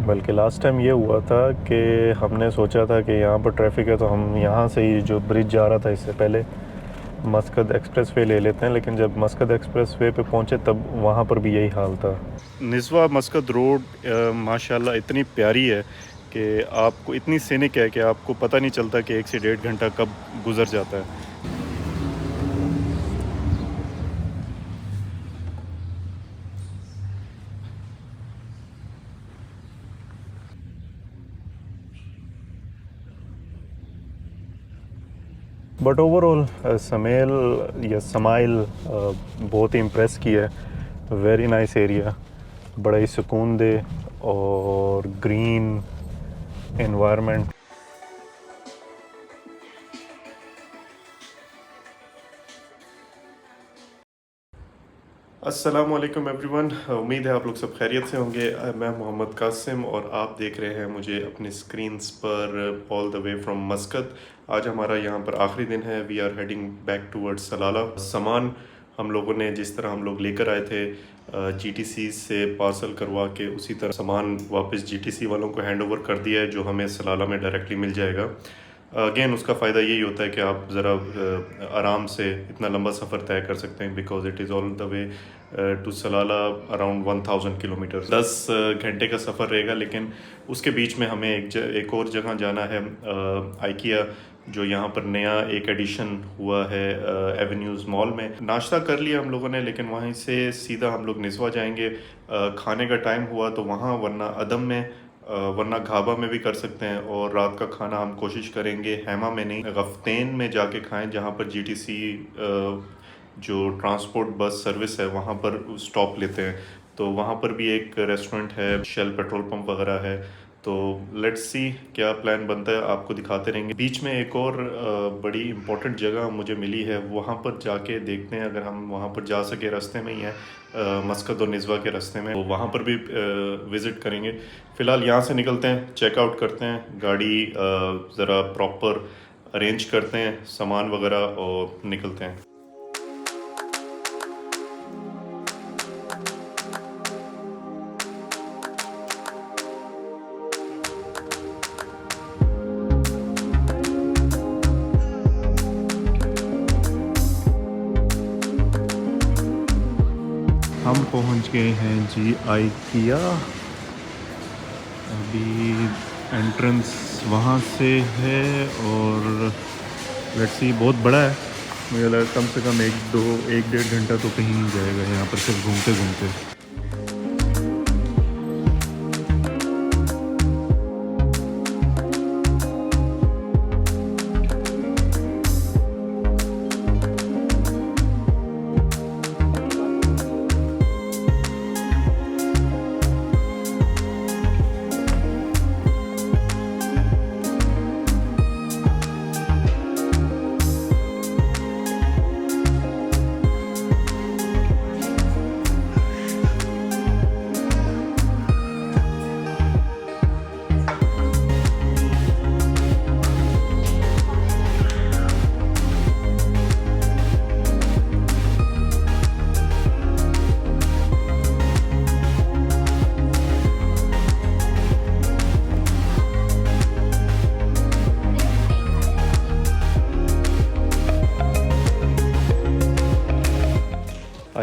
बल्कि last time ये हुआ था कि हमने सोचा था कि यहाँ पर ट्रैफिक है तो हम यहाँ से ही जो ब्रिज जा रहा था इससे पहले मस्कत एक्सप्रेस वे ले लेते हैं, लेकिन जब मस्कत एक्सप्रेस वे पे पहुँचे तब वहाँ पर भी यही हाल था। निस्वा मस्कत रोड माशाल्लाह इतनी प्यारी है कि आपको इतनी सीनिक है कि आपको पता नहीं चलता कि 1 से 1.5 घंटा कब गुजर जाता है। बट ओवरऑल समेल या समाइल बहुत ही इम्प्रेस किया है। वेरी नाइस एरिया, बड़ा ही सुकून दे और ग्रीन एनवायरनमेंट। अस्सलाम वालेकुम एवरीवन, उम्मीद है आप लोग सब खैरियत से होंगे। मैं मोहम्मद कासिम और आप देख रहे हैं मुझे अपनी स्क्रीन्स पर all the way from Muscat. आज हमारा यहाँ पर आखिरी दिन है। We are heading back towards Salalah. सामान हम लोगों ने जिस तरह हम लोग लेकर आए थे जीटीसी से पार्सल करवा के, उसी तरह सामान वापस जीटीसी वालों को हैंड ओवर कर दिया है, जो हमें सलाला में डायरेक्टली मिल जाएगा। अगेन उसका फ़ायदा यही होता है कि आप ज़रा आराम से इतना लंबा सफ़र तय कर सकते हैं, because it is all the way to Salalah around 1000 kilometre. 10 घंटे का सफ़र रहेगा, लेकिन उसके बीच में हमें एक और जगह जाना है, आइकिया, जो यहाँ पर नया एक एडिशन हुआ है एवेन्यूज़ मॉल में। नाश्ता कर लिया हम लोगों ने, लेकिन वहीं से सीधा हम लोग निस्वा जाएंगे। खाने का टाइम हुआ तो वहाँ, वरना अदम में, वरना घाबा में भी कर सकते हैं। और रात का खाना हम कोशिश करेंगे हैमा में नहीं, गफ्तेन में जाके खाएं, जहाँ पर जीटीसी जो ट्रांसपोर्ट बस सर्विस है वहाँ पर स्टॉप लेते हैं। तो वहाँ पर भी एक रेस्टोरेंट है, शेल पेट्रोल पंप वगैरह है। तो लेट्स सी क्या प्लान बनता है, आपको दिखाते रहेंगे। बीच में एक और बड़ी इम्पोर्टेंट जगह मुझे मिली है, वहाँ पर जाके देखते हैं अगर हम वहाँ पर जा सके। रास्ते में ही है, मस्कत और निस्वा के रास्ते में, तो वहाँ पर भी विज़िट करेंगे। फ़िलहाल यहाँ से निकलते हैं, चेकआउट करते हैं, गाड़ी ज़रा प्रॉपर अरेंज करते हैं, सामान वगैरह, और निकलते हैं। हम पहुंच गए हैं जी आइकिया। अभी एंट्रेंस वहाँ से है और लेट्स सी, बहुत बड़ा है। मुझे लगा कम से कम 1-1.5 घंटा तो कहीं नहीं जाएगा यहाँ पर सिर्फ घूमते घूमते।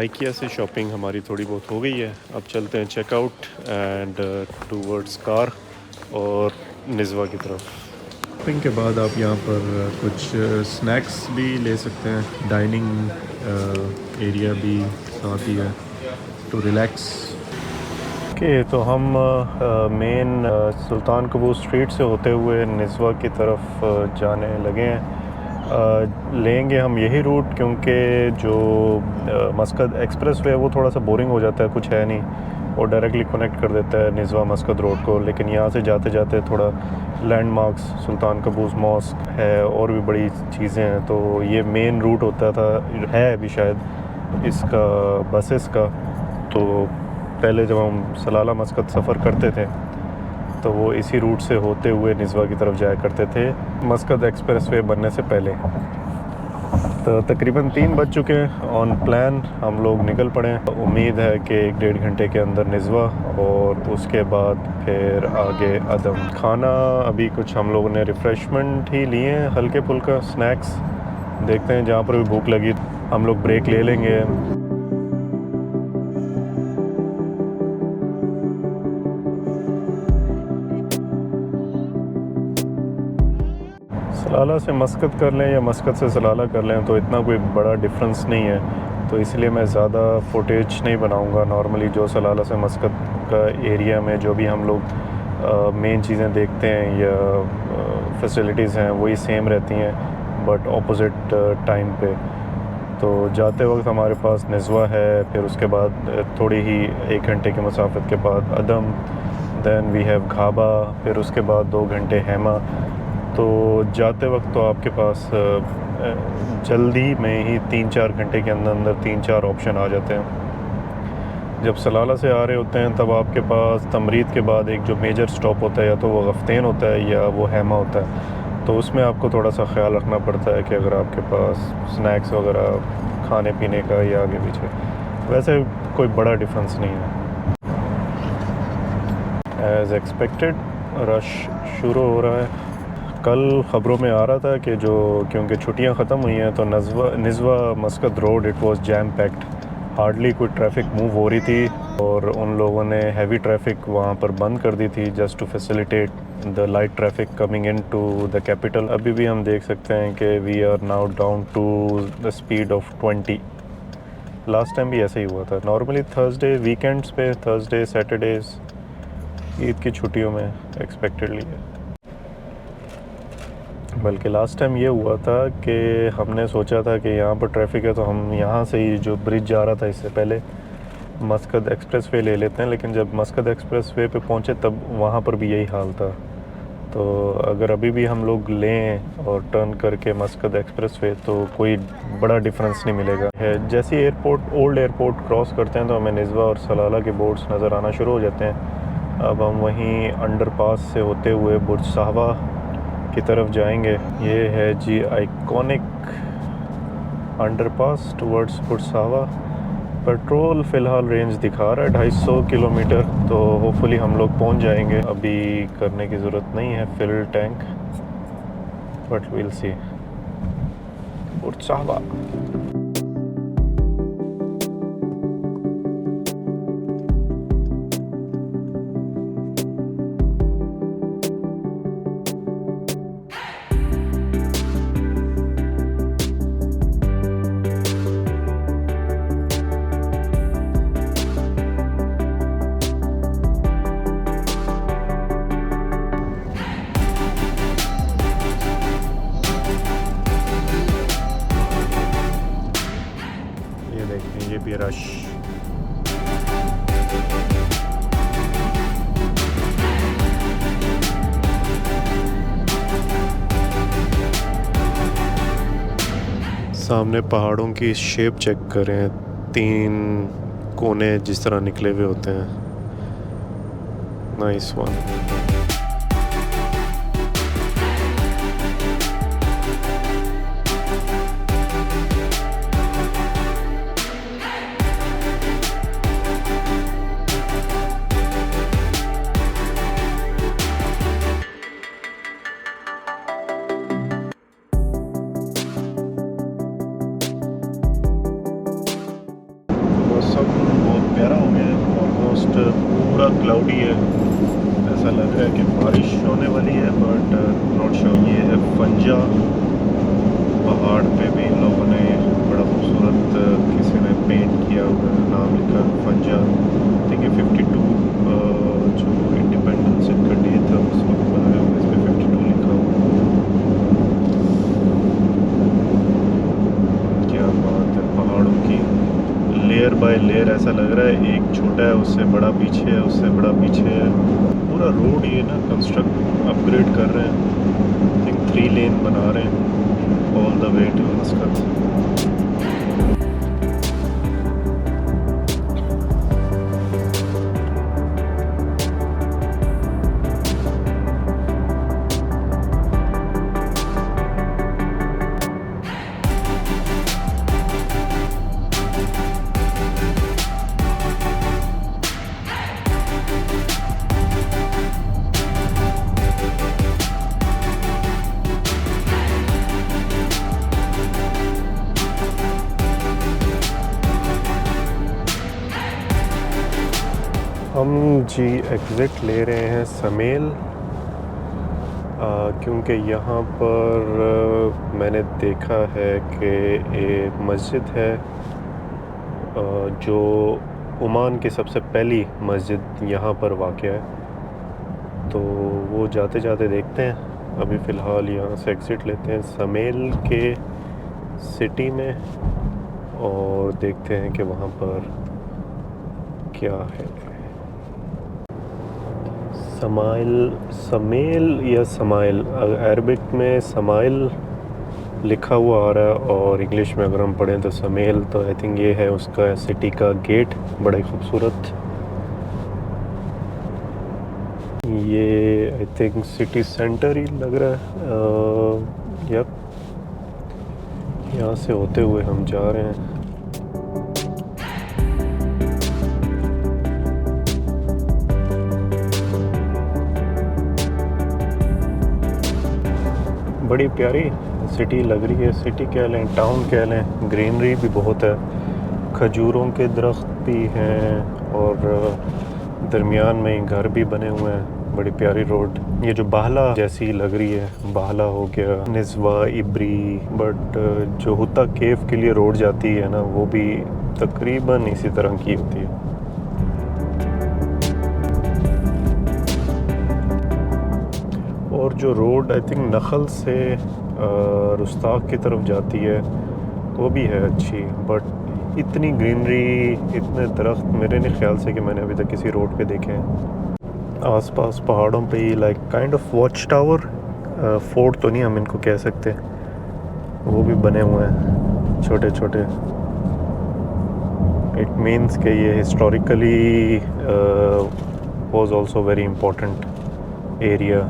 आइकिया से शॉपिंग हमारी थोड़ी बहुत हो गई है। अब चलते हैं चेकआउट एंड टूवर्ड्स कार और निस्वा की तरफ। शॉपिंग के बाद आप यहाँ पर कुछ स्नैक्स भी ले सकते हैं। डाइनिंग एरिया भी साथ ही है टू रिलैक्स। ओके, तो हम मेन सुल्तान कबूस स्ट्रीट से होते हुए निस्वा की तरफ जाने लगे हैं। लेंगे हम यही रूट, क्योंकि जो मस्कत एक्सप्रेस वे है वो थोड़ा सा बोरिंग हो जाता है, कुछ है नहीं, और डायरेक्टली कनेक्ट कर देता है निस्वा मस्कत रोड को। लेकिन यहाँ से जाते जाते थोड़ा लैंडमार्क्स, सुल्तान कबूस मॉस्क है और भी बड़ी चीज़ें हैं। तो ये मेन रूट होता था, है अभी शायद, इसका बसेस का। तो पहले जब हम सलाला मस्कत सफ़र करते थे तो वो इसी रूट से होते हुए निस्वा की तरफ जाया करते थे, मस्कत एक्सप्रेस वे बनने से पहले। तो तकरीबन 3 बज चुके हैं। ऑन प्लान हम लोग निकल पड़े। उम्मीद है कि 1-1.5 घंटे के अंदर निज़वा और उसके बाद फिर आगे अदम। खाना अभी कुछ हम लोगों ने रिफ़्रेशमेंट ही लिए हैं, हल्के फुल्का स्नैक्स। देखते हैं जहाँ पर भी भूख लगी हम लोग ब्रेक ले लेंगे। सलाला से मस्कत कर लें या मस्कत से सलाला कर लें तो इतना कोई बड़ा डिफरेंस नहीं है, तो इसलिए मैं ज़्यादा फुटेज नहीं बनाऊंगा। नॉर्मली जो सलाला से मस्कत का एरिया में जो भी हम लोग मेन चीज़ें देखते हैं या फैसिलिटीज़ हैं वही सेम रहती हैं, बट ऑपोजिट टाइम पे। तो जाते वक्त हमारे पास निज़वा है, फिर उसके बाद थोड़ी ही 1 घंटे की मुसाफत के बाद अदम, दैन वी हैव घाबा, फिर उसके बाद 2 घंटे हैमा। तो जाते वक्त तो आपके पास जल्दी में ही 3-4 घंटे के अंदर अंदर 3-4 ऑप्शन आ जाते हैं। जब सलाला से आ रहे होते हैं तब आपके पास तमरीद के बाद एक जो मेजर स्टॉप होता है या तो वो गफ्तेन होता है या वो हैमा होता है। तो उसमें आपको थोड़ा सा ख्याल रखना पड़ता है कि अगर आपके पास स्नैक्स वगैरह खाने पीने का या आगे पीछे, वैसे कोई बड़ा डिफरेंस नहीं है। एज़ एक्सपेक्टेड रश शुरू हो रहा है। कल ख़बरों में आ रहा था कि जो क्योंकि छुट्टियां ख़त्म हुई हैं तो Nizwa Muscat road it was jam packed, hardly कोई ट्रैफिक मूव हो रही थी और उन लोगों ने हैवी ट्रैफिक वहाँ पर बंद कर दी थी just to facilitate the light traffic coming into the capital. अभी भी हम देख सकते हैं कि we are now down to the speed of 20। Last time भी ऐसे ही हुआ था। नॉर्मली थर्सडे वीकेंड्स पे, थर्सडे सैटरडेज़ ईद की छुट्टियों में एक्सपेक्टेडली है। बल्कि लास्ट टाइम ये हुआ था कि हमने सोचा था कि यहाँ पर ट्रैफिक है तो हम यहाँ से ही जो ब्रिज जा रहा था इससे पहले मस्कत एक्सप्रेसवे ले लेते हैं, लेकिन जब मस्कत एक्सप्रेसवे पे पहुँचे तब वहाँ पर भी यही हाल था। तो अगर अभी भी हम लोग लें और टर्न करके मस्कत एक्सप्रेसवे तो कोई बड़ा डिफरेंस नहीं मिलेगा। जैसे एयरपोर्ट ओल्ड एयरपोर्ट क्रॉस करते हैं तो हमें निज़वा और सलाला के बोर्ड्स नज़र आना शुरू हो जाते हैं। अब हम वहीं अंडरपास से होते हुए बुर्ज साहबा की तरफ जाएंगे। ये है जी आइकॉनिक अंडरपास टुवर्ड्स बुर्ज साहबा। पेट्रोल फ़िलहाल रेंज दिखा रहा है 250 किलोमीटर, तो होपफुली हम लोग पहुंच जाएंगे। अभी करने की ज़रूरत नहीं है fill tank, but will see. Burj Sahaba ये भी रश। सामने पहाड़ों की शेप चेक करें, 3 कोने जिस तरह निकले हुए होते हैं। Nice one. मौसम बहुत प्यारा हो गया है, ऑलमोस्ट पूरा क्लाउडी है। ऐसा लग रहा है कि बारिश होने वाली है, बट नॉट श्योर। ये है फंजा पहाड़ पे भी इन लोगों ने बड़ा खूबसूरत किसी ने पेंट किया हुआ है, नाम लिखा फंजा। ठीक है 52 जो इंडिपेंडेंस इनका डे था उस वक्त बनाया हुआ, इस पर 52 लिखा हुआ। क्या बात है, पहाड़ों की लेयर बाय लेयर ऐसा लग रहा है एक छोटा है उससे बड़ा पीछे है, उससे बड़ा पीछे है। पूरा रोड ये ना कंस्ट्रक्ट अपग्रेड कर रहे हैं। आई थिंक 3 लेन बना रहे हैं all the way to Muscat. हम जी एग्ज़िट ले रहे हैं समेल, क्योंकि यहाँ पर मैंने देखा है कि एक मस्जिद है जो ओमान की सबसे पहली मस्जिद यहाँ पर वाक़या है, तो वो जाते जाते देखते हैं। अभी फ़िलहाल यहाँ से एग्ज़िट लेते हैं समेल के सिटी में और देखते हैं कि वहाँ पर क्या है। समेल या समाइल, अरबिक में समाइल लिखा हुआ आ रहा है और इंग्लिश में अगर हम पढ़ें तो समेल, तो आई थिंक ये है उसका सिटी का गेट, बड़ा ही खूबसूरत। ये आई थिंक सिटी सेंटर ही लग रहा है। यप, यहाँ से होते हुए हम जा रहे हैं। बड़ी प्यारी सिटी लग रही है, सिटी कह लें, टाउन कह लें। ग्रीनरी भी बहुत है, खजूरों के दरख्त भी हैं और दरमियान में ही घर भी बने हुए हैं। बड़ी प्यारी रोड, ये जो बाहला जैसी लग रही है, बाहला हो गया, निज़वा, इब्री, बट जो हुत्ता केव के लिए रोड जाती है ना, वो भी तकरीबन इसी तरह की होती है। और जो रोड आई थिंक नखल से रुस्ताक की तरफ जाती है वो भी है अच्छी, बट इतनी ग्रीनरी, इतने दरख्त मेरे नहीं ख्याल से कि मैंने अभी तक किसी रोड पे देखे हैं। आसपास पहाड़ों पे ही like kind of watch tower, fort तो नहीं हम इनको कह सकते, वो भी बने हुए हैं छोटे छोटे। इट मीन्स कि ये historically was also very important area.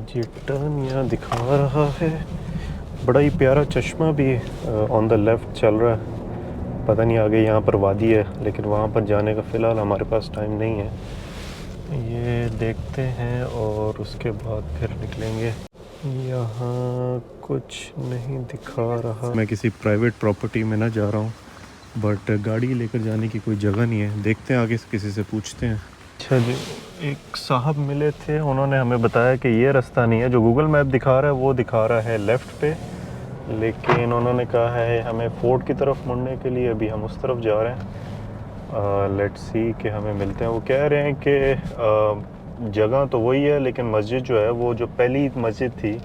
जी टर्न यहाँ दिखा रहा है, बड़ा ही प्यारा चश्मा भी ऑन द लेफ़्ट चल रहा है। पता नहीं आगे यहाँ पर वादी है, लेकिन वहाँ पर जाने का फ़िलहाल हमारे पास टाइम नहीं है। ये देखते हैं और उसके बाद फिर निकलेंगे। यहाँ कुछ नहीं दिखा रहा। मैं किसी प्राइवेट प्रॉपर्टी में ना जा रहा हूँ, बट गाड़ी लेकर जाने की कोई जगह नहीं है। देखते हैं आगे से किसी से पूछते हैं। अच्छा जी, एक साहब मिले थे, उन्होंने हमें बताया कि ये रास्ता नहीं है जो गूगल मैप दिखा रहा है, वो दिखा रहा है लेफ़्ट पे, लेकिन उन्होंने कहा है हमें फोर्ट की तरफ मुड़ने के लिए। अभी हम उस तरफ जा रहे हैं। लेट्स सी कि हमें मिलते हैं। वो कह रहे हैं कि जगह तो वही है, लेकिन मस्जिद जो है, वो जो पहली मस्जिद थी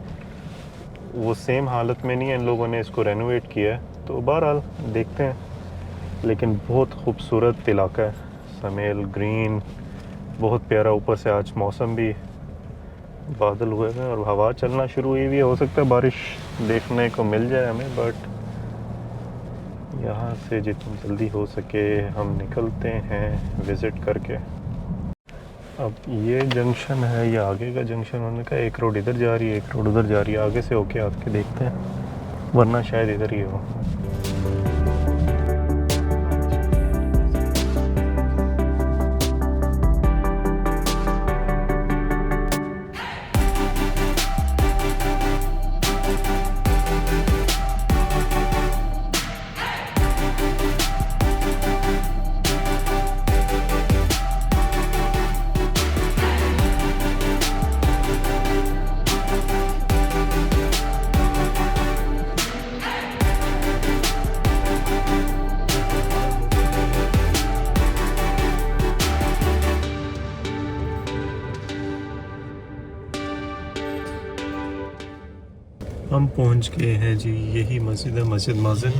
वो सेम हालत में नहीं है, इन लोगों ने इसको रेनोवेट किया है। तो बहरहाल देखते हैं, लेकिन बहुत खूबसूरत इलाका है समेल, ग्रीन, बहुत प्यारा। ऊपर से आज मौसम भी बादल हुए हैं और हवा चलना शुरू हुई भी है। हो सकता है बारिश देखने को मिल जाए हमें, बट यहाँ से जितनी जल्दी हो सके हम निकलते हैं विज़िट करके। अब ये जंक्शन है या आगे का जंक्शन, उन्होंने कहा एक रोड इधर जा रही है, एक रोड उधर जा रही है। आगे से होके आके देखते हैं, वरना शायद इधर ही हो। हम पहुंच गए हैं जी, यही मस्जिद है, मस्जिद माजिन।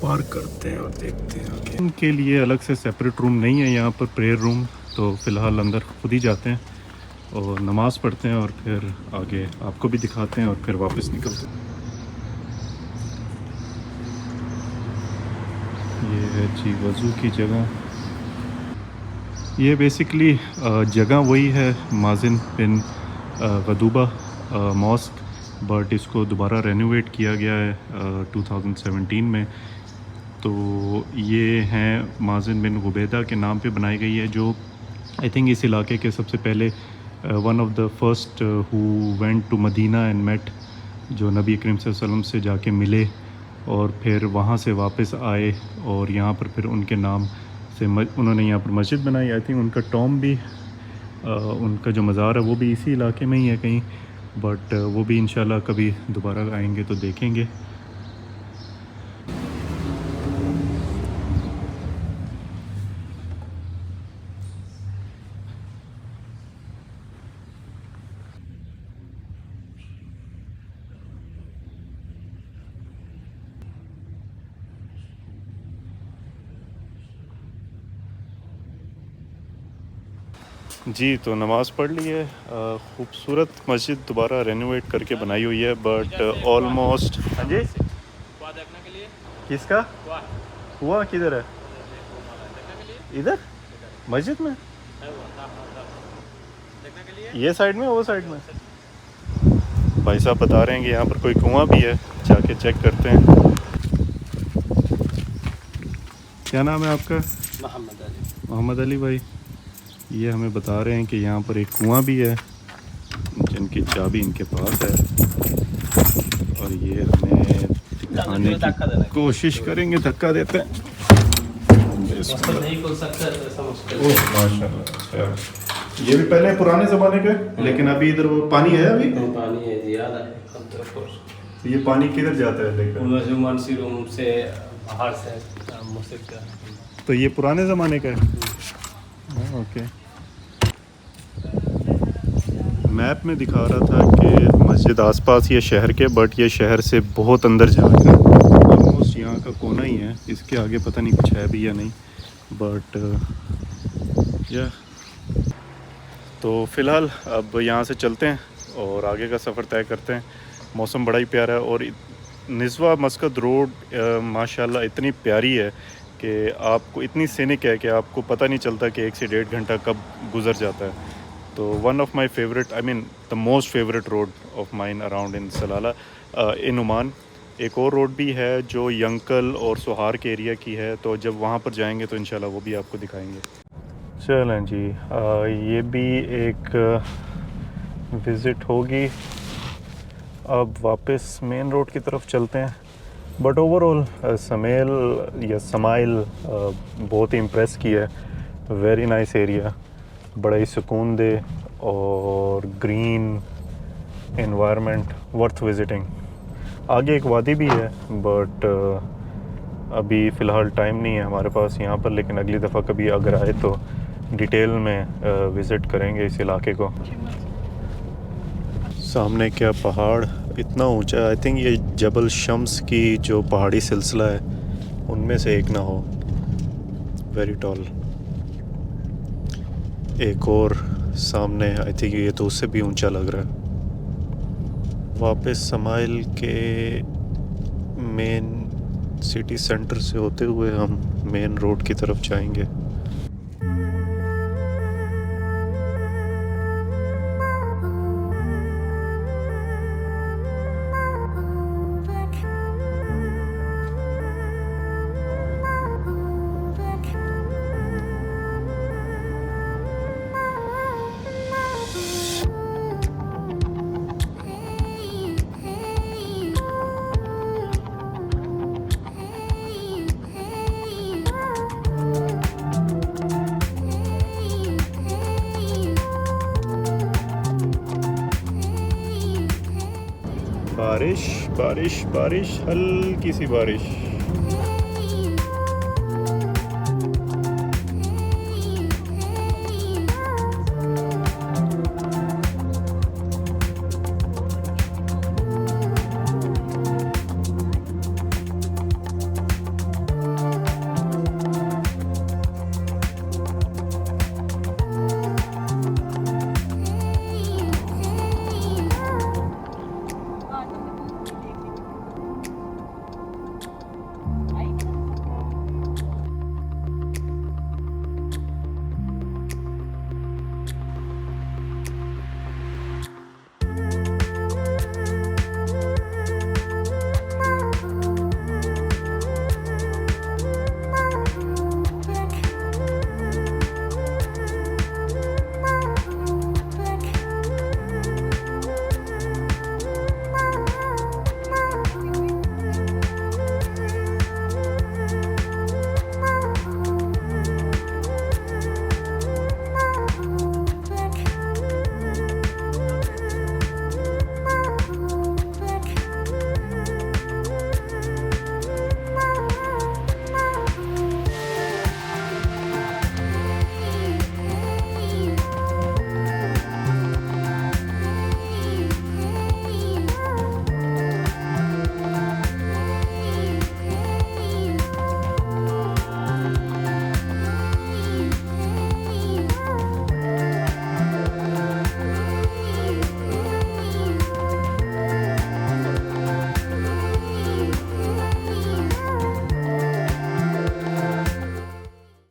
पार्क करते हैं और देखते हैं आगे। उनके लिए अलग से सेपरेट रूम नहीं है यहाँ पर, प्रेयर रूम। तो फ़िलहाल अंदर खुद ही जाते हैं और नमाज़ पढ़ते हैं और फिर आगे आपको भी दिखाते हैं और फिर वापस निकलते हैं। ये है जी वज़ू की जगह। ये बेसिकली जगह वही है, माजिन बिन गदूबा मॉस्क, बट इसको दोबारा रेनोवेट किया गया है 2017 में। तो ये हैं माजिन बिन गुबैदा के नाम पे बनाई गई है, जो आई थिंक इस इलाके के सबसे पहले one of the first who went to Medina and met जो नबी करीम सल्लल्लाहु अलैहि वसल्लम से जाके मिले और फिर वहाँ से वापस आए और यहाँ पर फिर उनके नाम से उन्होंने यहाँ पर मस्जिद बनाई। आई थिंक उनका टॉम भी उनका जो मज़ार है वो भी इसी इलाके में ही है कहीं, बट वो भी इंशाल्लाह कभी दोबारा आएंगे तो देखेंगे। जी, तो नमाज़ पढ़ ली है। ख़ूबसूरत मस्जिद दोबारा रेनोवेट करके बनाई हुई है, बट ऑलमोस्ट। हाँ जी, देखने के लिए किसका हुआ किधर है? इधर मस्जिद में, देखने के लिए ये साइड में, वो साइड में। भाई साहब बता रहे हैं कि यहाँ पर कोई कुआं भी है, जाके चेक करते हैं। क्या नाम है आपका? मोहम्मद अली। मोहम्मद अली भाई, ये हमें बता रहे हैं कि यहाँ पर एक कुआं भी है जिनकी चाबी इनके पास है, और ये हमें दिखाने की कोशिश करेंगे। धक्का देते हैं। नहीं खोल सकता तो ऐसा मुश्किल है। ओह माशाल्लाह। अच्छा, ये भी पहले पुराने ज़माने का है, लेकिन अभी इधर वो पानी है अभी? पानी है ज़्यादा है। तो ये पानी किधर जाता है लेकर? ह्यूमन रूम से बाहर से मस्जिद का। तो ये पुराने ज़माने का है। ओके, मैप में दिखा रहा था कि मस्जिद आसपास ये शहर के, बट ये शहर से बहुत अंदर जा रहा है। ऑलमोस्ट यहाँ का कोना ही है, इसके आगे पता नहीं कुछ है भी या नहीं, बट या तो फ़िलहाल अब यहाँ से चलते हैं और आगे का सफ़र तय करते हैं। मौसम बड़ा ही प्यारा है और निज़वा मस्कत रोड माशाल्लाह इतनी प्यारी है कि आपको, इतनी सीनिक है कि आपको पता नहीं चलता कि 1 से 1.5 घंटा कब गुज़र जाता है। तो one of my favourite, I mean the most favourite road of mine around in सलाला in Oman. एक और रोड भी है जो यंकल और सोहार के एरिया की है, तो जब वहाँ पर जाएंगे तो इंशाल्लाह वो भी आपको दिखाएंगे। चलें जी, ये भी एक विज़िट होगी। अब वापस मेन रोड की तरफ चलते हैं। बट ओवरऑल समाइल बहुत ही इम्प्रेस किया है। वेरी नाइस एरिया, बड़ा ही सुकून दे और ग्रीन एनवायरनमेंट, वर्थ विजिटिंग। आगे एक वादी भी है, बट अभी फ़िलहाल टाइम नहीं है हमारे पास यहाँ पर, लेकिन अगली दफ़ा कभी अगर आए तो डिटेल में विज़िट करेंगे इस इलाके को। सामने क्या पहाड़, इतना ऊंचा। आई थिंक ये जबल शम्स की जो पहाड़ी सिलसिला है उनमें से एक ना हो। Very tall. एक और सामने, आई थिंक ये तो उससे भी ऊंचा लग रहा है। वापस समाइल के मेन सिटी सेंटर से होते हुए हम मेन रोड की तरफ जाएंगे। बारिश बारिश बारिश, हल्की सी बारिश।